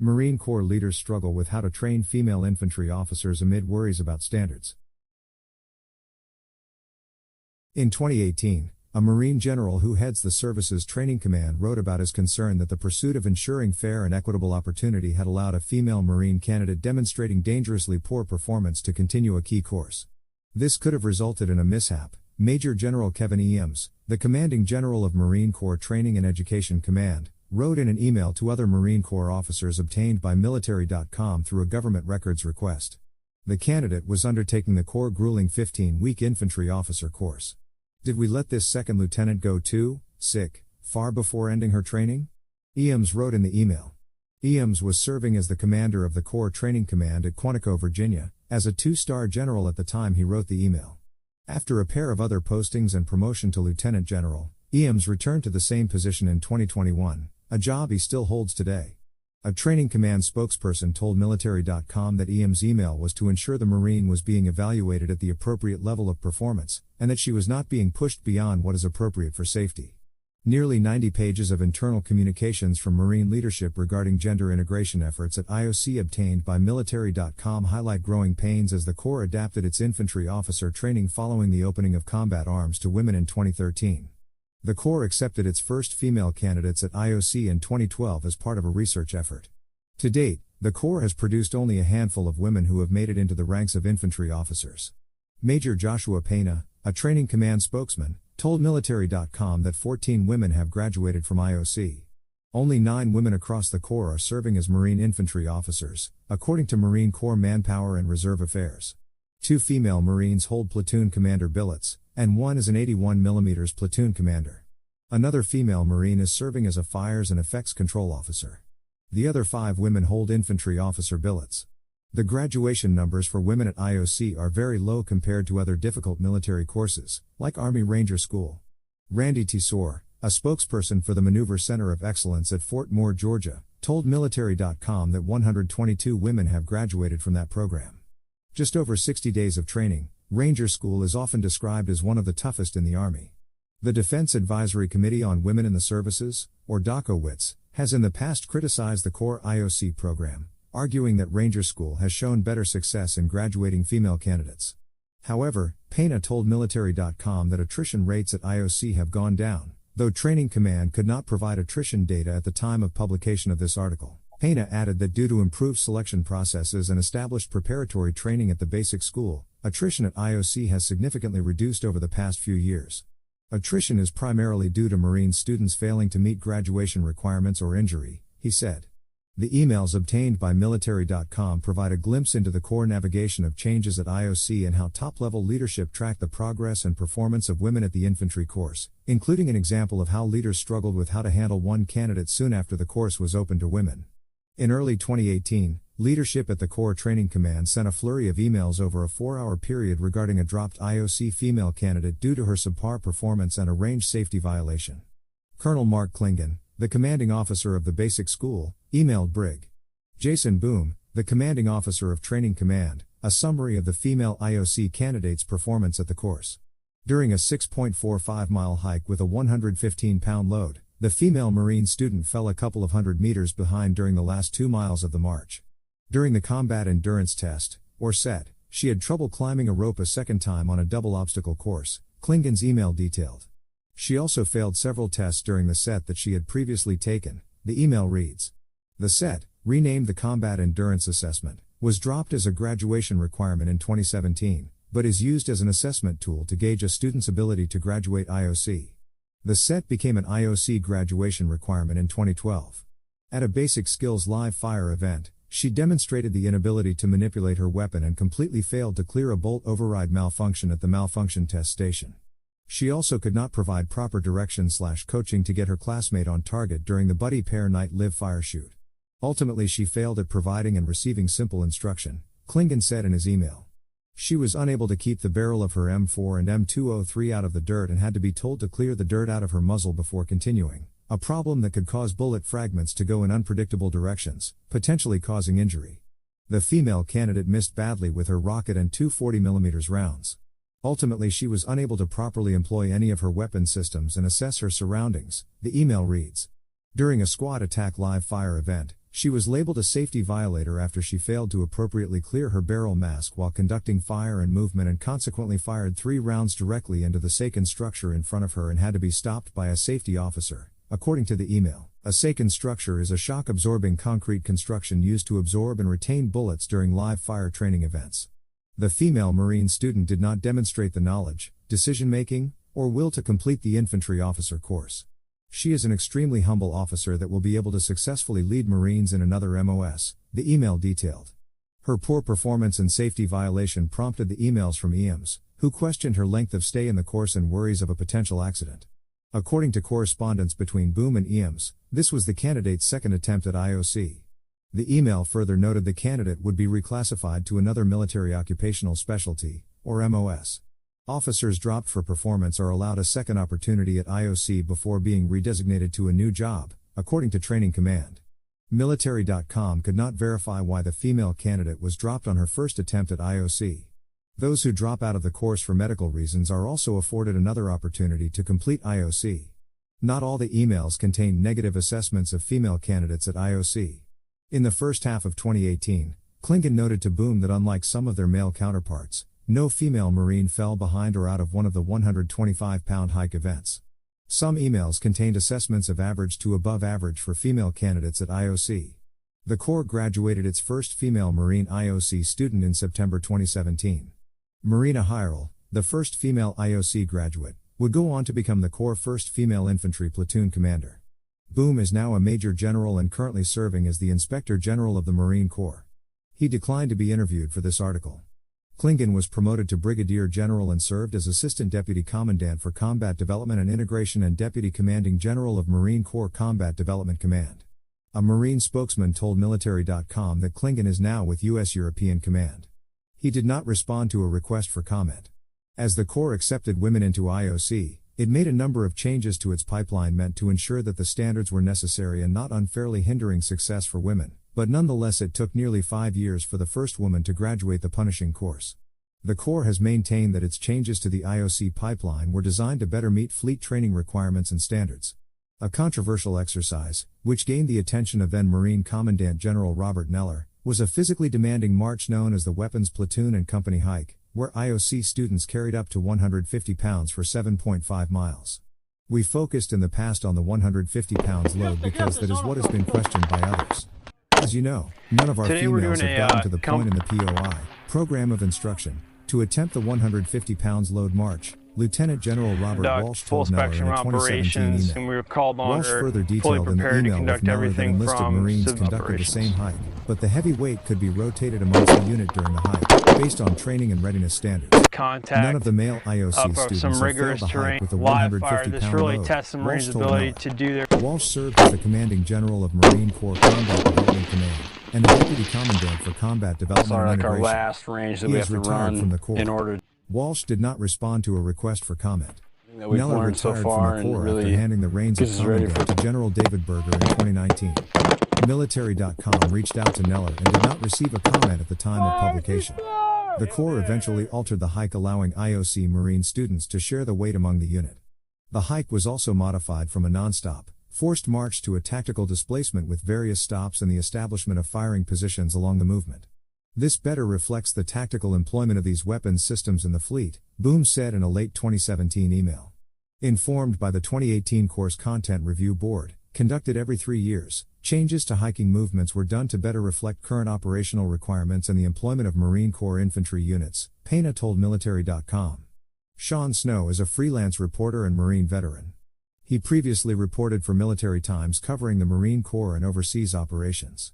Marine Corps leaders struggle with how to train female infantry officers amid worries about standards. In 2018, a Marine general who heads the service's training command wrote about his concern that the pursuit of ensuring fair and equitable opportunity had allowed a female Marine candidate demonstrating dangerously poor performance to continue a key course. This could have resulted in a mishap, Major General Kevin Eames, the commanding general of Marine Corps Training and Education Command, wrote in an email to other Marine Corps officers obtained by military.com through a government records request. The candidate was undertaking the Corps' grueling 15-week infantry officer course. Did we let this second lieutenant go too sick, far before ending her training? Eames wrote in the email. Eames was serving as the commander of the Corps Training Command at Quantico, Virginia, as a 2-star general at the time he wrote the email. After a pair of other postings and promotion to lieutenant general, Eames returned to the same position in 2021, a job he still holds today. A training command spokesperson told military.com that Eames' email was to ensure the Marine was being evaluated at the appropriate level of performance, and that she was not being pushed beyond what is appropriate for safety. Nearly 90 pages of internal communications from Marine leadership regarding gender integration efforts at IOC obtained by military.com highlight growing pains as the Corps adapted its infantry officer training following the opening of combat arms to women in 2013. The Corps accepted its first female candidates at IOC in 2012 as part of a research effort. To date, the Corps has produced only a handful of women who have made it into the ranks of infantry officers. Major Joshua Pena, a training command spokesman, told military.com that 14 women have graduated from IOC. Only 9 women across the Corps are serving as Marine infantry officers, according to Marine Corps Manpower and Reserve Affairs. 2 female Marines hold platoon commander billets, and 1 is an 81mm platoon commander. Another female Marine is serving as a fires and effects control officer. The other 5 women hold infantry officer billets. The graduation numbers for women at IOC are very low compared to other difficult military courses, like Army Ranger School. Randy Tesor, a spokesperson for the Maneuver Center of Excellence at Fort Moore, Georgia, told military.com that 122 women have graduated from that program. Just over 60 days of training, Ranger School is often described as one of the toughest in the Army. The Defense Advisory Committee on Women in the Services, or DACOWITS, has in the past criticized the Corps IOC program, arguing that Ranger School has shown better success in graduating female candidates. However, Pena told military.com that attrition rates at IOC have gone down, though Training Command could not provide attrition data at the time of publication of this article. Pena added that due to improved selection processes and established preparatory training at the basic school, attrition at IOC has significantly reduced over the past few years. Attrition is primarily due to Marine students failing to meet graduation requirements or injury, he said. The emails obtained by military.com provide a glimpse into the Corps navigation of changes at IOC and how top-level leadership track the progress and performance of women at the infantry course, including an example of how leaders struggled with how to handle one candidate soon after the course was open to women. In early 2018, leadership at the Corps Training Command sent a flurry of emails over a 4-hour period regarding a dropped IOC female candidate due to her subpar performance and a range safety violation. Colonel Mark Klingon, the commanding officer of the basic school, emailed Brig. Jason Boom, the commanding officer of Training Command, a summary of the female IOC candidate's performance at the course. During a 6.45-mile hike with a 115-pound load, the female Marine student fell a couple of hundred meters behind during the last 2 miles of the march. During the Combat Endurance Test, or SET, she had trouble climbing a rope a second time on a double obstacle course, Klingon's email detailed. She also failed several tests during the SET that she had previously taken, the email reads. The SET, renamed the Combat Endurance Assessment, was dropped as a graduation requirement in 2017, but is used as an assessment tool to gauge a student's ability to graduate IOC. The SET became an IOC graduation requirement in 2012. At a Basic Skills live fire event, she demonstrated the inability to manipulate her weapon and completely failed to clear a bolt override malfunction at the malfunction test station. She also could not provide proper direction/coaching to get her classmate on target during the Buddy Pair Night live fire shoot. Ultimately, she failed at providing and receiving simple instruction, Klingon said in his email. She was unable to keep the barrel of her M4 and M203 out of the dirt and had to be told to clear the dirt out of her muzzle before continuing, a problem that could cause bullet fragments to go in unpredictable directions, potentially causing injury. The female candidate missed badly with her rocket and 2 40mm rounds. Ultimately, she was unable to properly employ any of her weapon systems and assess her surroundings, the email reads. During a squad attack live fire event, She was labeled a safety violator after she failed to appropriately clear her barrel mask while conducting fire and movement and consequently fired 3 rounds directly into the Seikan structure in front of her and had to be stopped by a safety officer, according to the email. A Seikan structure is a shock-absorbing concrete construction used to absorb and retain bullets during live fire training events. The female Marine student did not demonstrate the knowledge, decision-making, or will to complete the infantry officer course. She is an extremely humble officer that will be able to successfully lead Marines in another MOS, the email detailed. Her poor performance and safety violation prompted the emails from EMs, who questioned her length of stay in the course and worries of a potential accident. According to correspondence between Boom and EMs, this was the candidate's second attempt at IOC. The email further noted the candidate would be reclassified to another military occupational specialty, or MOS. Officers dropped for performance are allowed a second opportunity at IOC before being redesignated to a new job, according to Training Command. Military.com could not verify why the female candidate was dropped on her first attempt at IOC. Those who drop out of the course for medical reasons are also afforded another opportunity to complete IOC. Not all the emails contained negative assessments of female candidates at IOC. In the first half of 2018, Klingon noted to Boom that unlike some of their male counterparts, no female Marine fell behind or out of one of the 125-pound hike events. Some emails contained assessments of average to above average for female candidates at IOC. The Corps graduated its first female Marine IOC student in September 2017. Marina Hyrule, the first female IOC graduate, would go on to become the Corps' first female infantry platoon commander. Boom is now a Major General and currently serving as the Inspector General of the Marine Corps. He declined to be interviewed for this article. Klingon was promoted to Brigadier General and served as Assistant Deputy Commandant for Combat Development and Integration and Deputy Commanding General of Marine Corps Combat Development Command. A Marine spokesman told Military.com that Klingon is now with U.S. European Command. He did not respond to a request for comment. As the Corps accepted women into IOC, it made a number of changes to its pipeline meant to ensure that the standards were necessary and not unfairly hindering success for women. But nonetheless it took nearly 5 years for the first woman to graduate the punishing course. The Corps has maintained that its changes to the IOC pipeline were designed to better meet fleet training requirements and standards. A controversial exercise, which gained the attention of then Marine Commandant General Robert Neller, was a physically demanding march known as the Weapons Platoon and Company Hike, where IOC students carried up to 150 pounds for 7.5 miles. We focused in the past on the 150 pounds load because that is what has been questioned by others. As you know, none of our females have gotten to the point in the POI, Program of Instruction, to attempt the 150 pounds load march, Lieutenant General Robert Walsh told Neller in a 2017 email. And we were called on Walsh further detailed in the email with Neller that enlisted Marines conducted the same hike, but the heavy weight could be rotated amongst the unit during the hike, based on training and readiness standards. None of the male IOC students have failed the hike with a 150-pound really load, tests the Marines' Walsh told ability Neller. to do their Walsh served as the Commanding General of Marine Corps Combat Development Command, and the Deputy Commandant for Combat Development and Integration. our last range that He we is have to retired run from the Corps. in order Walsh did not respond to a request for comment. that we've Neller learned so retired far from the Corps and after really handing the reins of gets us ready Commandant for to General David Berger in 2019. Military.com reached out to Neller and did not receive a comment at the time of publication. The Corps eventually altered the hike, allowing IOC Marine students to share the weight among the unit. The hike was also modified from a non-stop, forced march to a tactical displacement with various stops and the establishment of firing positions along the movement. This better reflects the tactical employment of these weapons systems in the fleet, Boom said in a late 2017 email. Informed by the 2018 Course Content Review Board, conducted every 3 years, changes to hiking movements were done to better reflect current operational requirements and the employment of Marine Corps infantry units, Pena told Military.com. Sean Snow is a freelance reporter and Marine veteran. He previously reported for Military Times covering the Marine Corps and overseas operations.